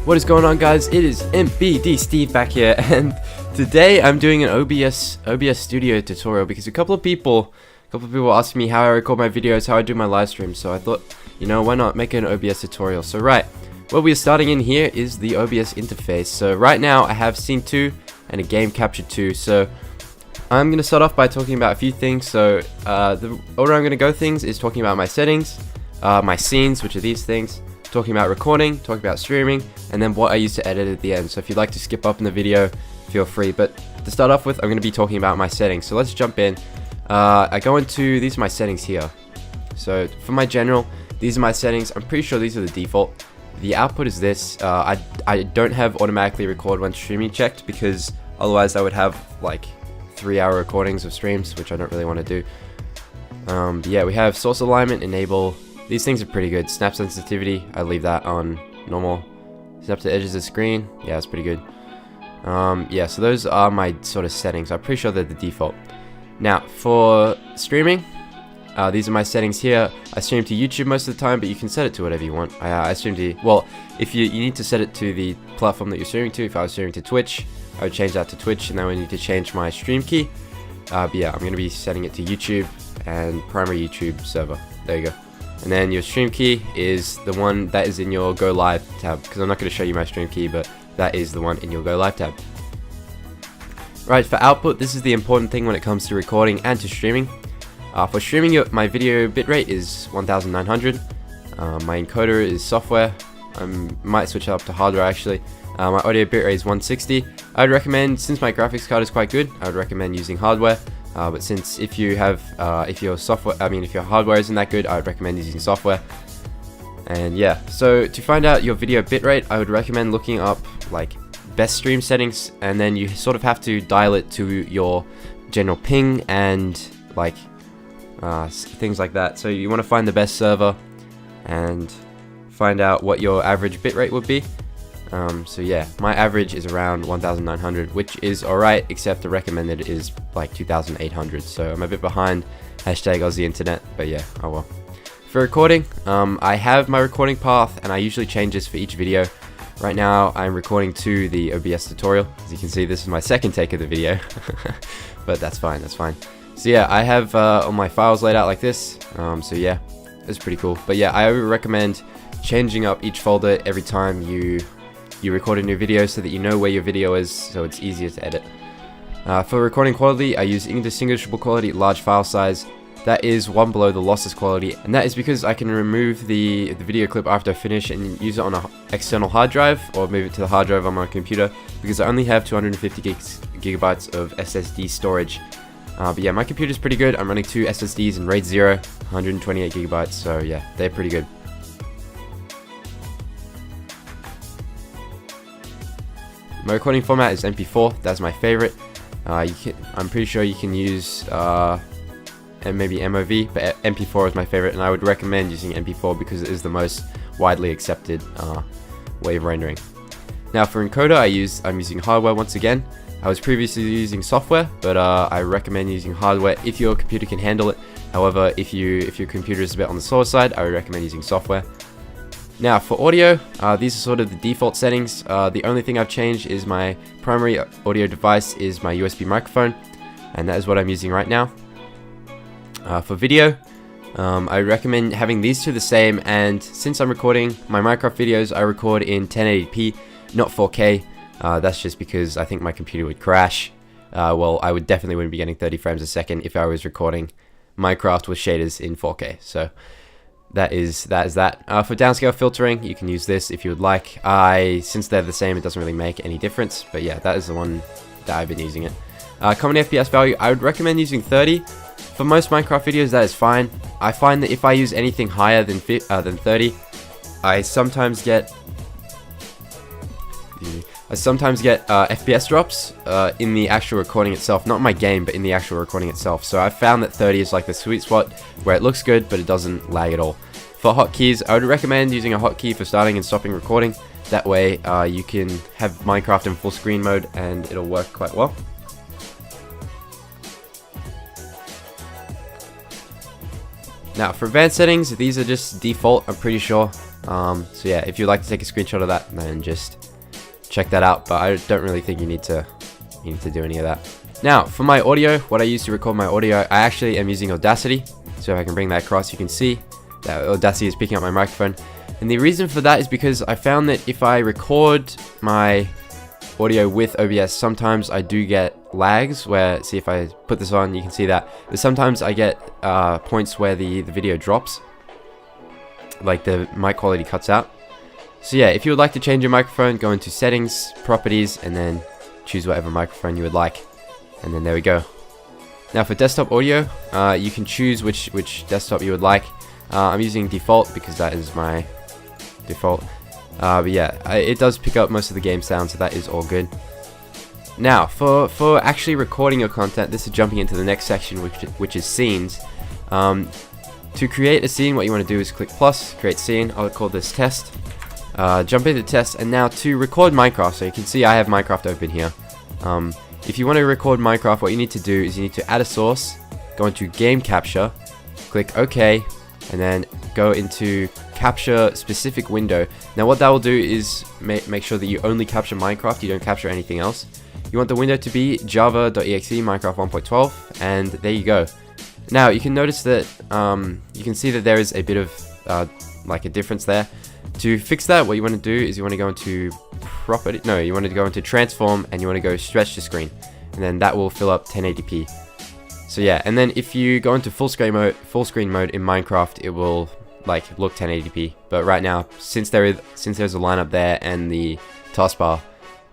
What is going on, guys? It is NBDSteve back here, and today I'm doing an OBS Studio tutorial because a couple of people asked me how I record my videos, how I do my live streams. So I thought, you know, why not make an OBS tutorial? So right, what we are starting in here is the OBS interface. So right now I have scene 2 and a game capture 2. So I'm gonna start off by talking about a few things. So the order I'm gonna go things is talking about my settings, my scenes, which are these things, talking about recording, talking about streaming, and then what I use to edit at the end. So if you'd like to skip up in the video, feel free. But to start off with, I'm going to be talking about my settings. So let's jump in. I go into, these are my settings here. So for my general, these are my settings. I'm pretty sure these are the default. The output is this. I don't have automatically record when streaming checked, because otherwise I would have like 3-hour recordings of streams, which I don't really want to do. But yeah, we have source alignment, enable. These things are pretty good. Snap sensitivity, I leave that on normal. Snap to edges of the screen, yeah, that's pretty good. Yeah, so those are my sort of settings. I'm pretty sure they're the default. Now, for streaming, these are my settings here. I stream to YouTube most of the time, but you can set it to whatever you want. I stream to, well, if you need to set it to the platform that you're streaming to. If I was streaming to Twitch, I would change that to Twitch, and then I need to change my stream key. But yeah, I'm going to be setting it to YouTube and primary YouTube server. There you go. And then your stream key is the one that is in your Go Live tab, because I'm not going to show you my stream key, but that is the one in your Go Live tab. Right, for output, this is the important thing when it comes to recording and to streaming. For streaming, my video bitrate is 1900. My encoder is software. I might switch it up to hardware actually. My audio bitrate is 160. I would recommend, since my graphics card is quite good, I would recommend using hardware. But since if your hardware isn't that good, I would recommend using software. And yeah, so to find out your video bitrate, I would recommend looking up like best stream settings, and then you sort of have to dial it to your general ping and like things like that. So you want to find the best server and find out what your average bitrate would be. So yeah, my average is around 1900, which is alright, except the recommended is like 2800, so I'm a bit behind, hashtag Aussie internet, but yeah, oh well. For recording, I have my recording path, and I usually change this for each video. Right now, I'm recording to the OBS tutorial. As you can see, this is my second take of the video, but that's fine, that's fine. So yeah, I have all my files laid out like this, so yeah, it's pretty cool. But yeah, I would recommend changing up each folder every time you record a new video, so that you know where your video is, so it's easier to edit. For recording quality, I use indistinguishable quality, large file size. That is one below the lossless quality, and that is because I can remove the video clip after I finish and use it on an external hard drive, or move it to the hard drive on my computer, because I only have 250 gigabytes of SSD storage. But yeah, my computer's pretty good. I'm running 2 SSDs in RAID 0, 128 gigabytes, so yeah, they're pretty good. My recording format is MP4, that's my favorite. I'm pretty sure you can use maybe MOV, but MP4 is my favorite, and I would recommend using MP4 because it is the most widely accepted way of rendering. Now for encoder, I'm using hardware once again. I was previously using software, but I recommend using hardware if your computer can handle it. However, if your computer is a bit on the slower side, I would recommend using software. Now for audio, these are sort of the default settings. The only thing I've changed is my primary audio device is my USB microphone, and that is what I'm using right now. For video, I recommend having these two the same, and since I'm recording my Minecraft videos, I record in 1080p, not 4K. That's just because I think my computer would crash. Well, I definitely wouldn't be getting 30 frames a second if I was recording Minecraft with shaders in 4K. So that is that. For downscale filtering, you can use this if you would like. Since they're the same, it doesn't really make any difference, but yeah, that is the one that I've been using it. Common FPS value, I would recommend using 30. For most Minecraft videos, that is fine. I find that if I use anything higher than 30, I sometimes get FPS drops in the actual recording itself. Not in my game, but in the actual recording itself. So I've found that 30 is like the sweet spot where it looks good, but it doesn't lag at all. For hotkeys, I would recommend using a hotkey for starting and stopping recording. That way you can have Minecraft in full screen mode and it'll work quite well. Now for advanced settings, these are just default, I'm pretty sure. So yeah, if you'd like to take a screenshot of that, then just check that out. But I don't really think you need to do any of that. Now, for my audio, what I use to record my audio, I actually am using Audacity. So if I can bring that across, you can see that Audacity is picking up my microphone. And the reason for that is because I found that if I record my audio with OBS, sometimes I do get lags where, see if I put this on, you can see that. But sometimes I get points where the video drops, like the mic quality cuts out. So yeah, if you would like to change your microphone, go into settings, properties, and then choose whatever microphone you would like. And then there we go. Now for desktop audio, you can choose which desktop you would like. I'm using default because that is my default. But yeah, it does pick up most of the game sound, so that is all good. Now, for actually recording your content, this is jumping into the next section, which is scenes. To create a scene, what you want to do is click plus, create scene. I'll call this test. Jump into test, and now to record Minecraft, so you can see I have Minecraft open here. If you want to record Minecraft, what you need to do is you need to add a source, go into game capture, click OK, and then go into capture specific window. Now what that will do is make sure that you only capture Minecraft, you don't capture anything else. You want the window to be java.exe Minecraft 1.12, and there you go. Now you can notice that you can see that there is a bit of like a difference there. To fix that, what you want to do is you want to go into property, no, you want to go into transform, and you want to go stretch the screen, and then that will fill up 1080p. So yeah, and then if you go into full screen mode in Minecraft, it will like look 1080p. But right now, since there's a lineup there and the taskbar,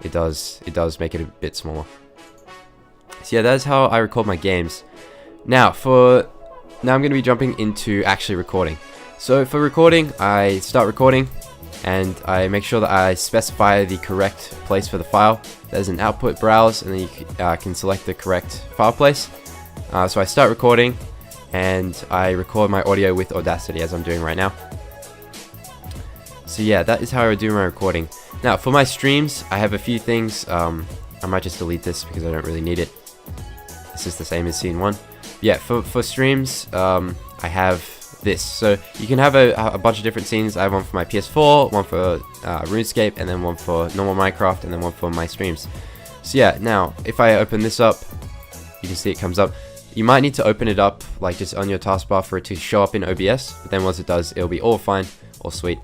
it does make it a bit smaller. So yeah, that's how I record my games. Now I'm going to be jumping into actually recording. So for recording, I start recording and I make sure that I specify the correct place for the file. There's an output browse, and then you can select the correct file place. So I start recording and I record my audio with Audacity as I'm doing right now. So yeah, that is how I do my recording. Now for my streams, I have a few things. I might just delete this because I don't really need it. This is the same as scene 1. Yeah, for streams, I have this. So you can have a bunch of different scenes. I have one for my PS4, one for RuneScape, and then one for normal Minecraft, and then one for my streams. So yeah, now if I open this up, you can see it comes up. You might need to open it up like just on your taskbar for it to show up in OBS, but then once it does, it'll be all fine, all sweet.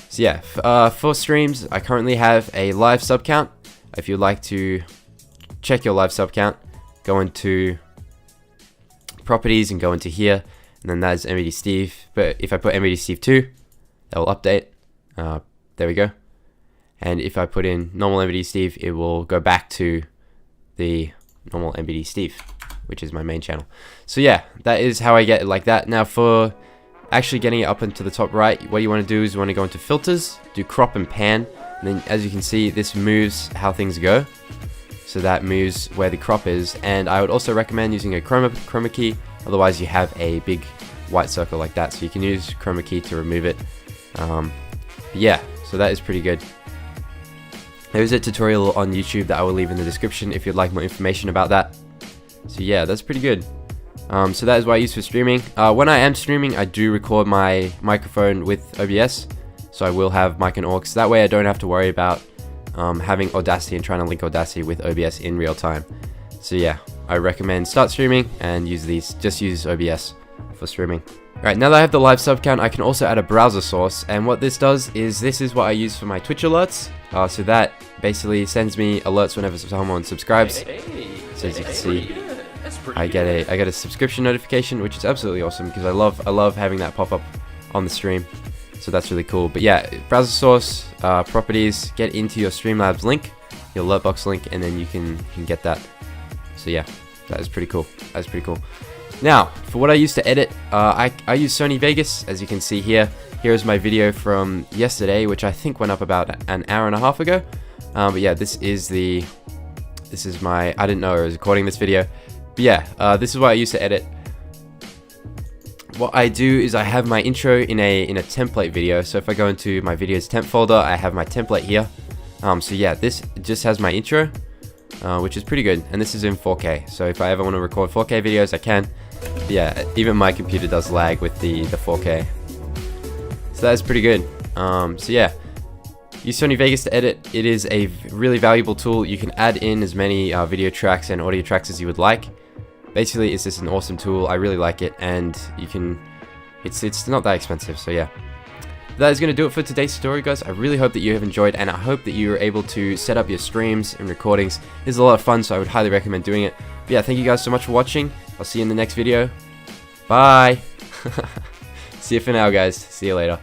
So yeah, for streams, I currently have a live sub count. If you'd like to check your live sub count, go into properties and go into here, and then that is nbdSteve. But if I put nbdSteve2, that will update. There we go. And if I put in normal nbdSteve, it will go back to the normal nbdSteve, which is my main channel. So yeah, that is how I get it like that. Now for actually getting it up into the top right, what you want to do is you want to go into filters, do crop and pan, and then as you can see, this moves how things go. So that moves where the crop is, and I would also recommend using a chroma key, otherwise you have a big white circle like that, so you can use chroma key to remove it. Yeah, so that is pretty good. There's a tutorial on YouTube that I will leave in the description if you'd like more information about that. So yeah, that's pretty good. So that is what I use for streaming. When I am streaming, I do record my microphone with OBS, so I will have mic and aux. That way I don't have to worry about having Audacity and trying to link Audacity with OBS in real time. So yeah, I recommend start streaming and just use OBS for streaming. Alright, now that I have the live sub count, I can also add a browser source, and what this does is this is what I use for my Twitch alerts. So that basically sends me alerts whenever someone subscribes. So as you can see, I get a subscription notification, which is absolutely awesome because I love having that pop up on the stream. So that's really cool. But yeah, browser source, properties, get into your Streamlabs link, your alert box link, and then you can get that. So yeah, that is pretty cool. That's pretty cool. Now, for what I use to edit, I use Sony Vegas, as you can see here. Here is my video from yesterday, which I think went up about an hour and a half ago. But yeah, this is my, I didn't know I was recording this video. But yeah, this is what I use to edit. What I do is I have my intro in a template video. So if I go into my videos temp folder, I have my template here. So yeah, this just has my intro, which is pretty good. And this is in 4K. So if I ever want to record 4K videos, I can. But yeah, even my computer does lag with the 4K. So that's pretty good. So yeah, use Sony Vegas to edit. It is a really valuable tool. You can add in as many video tracks and audio tracks as you would like. Basically, it's just an awesome tool. I really like it, and you can. It's not that expensive. So yeah. That is going to do it for today's tutorial, guys. I really hope that you have enjoyed, and I hope that you are able to set up your streams and recordings. It's a lot of fun, so I would highly recommend doing it. But yeah, thank you guys so much for watching. I'll see you in the next video. Bye. See you for now, guys. See you later.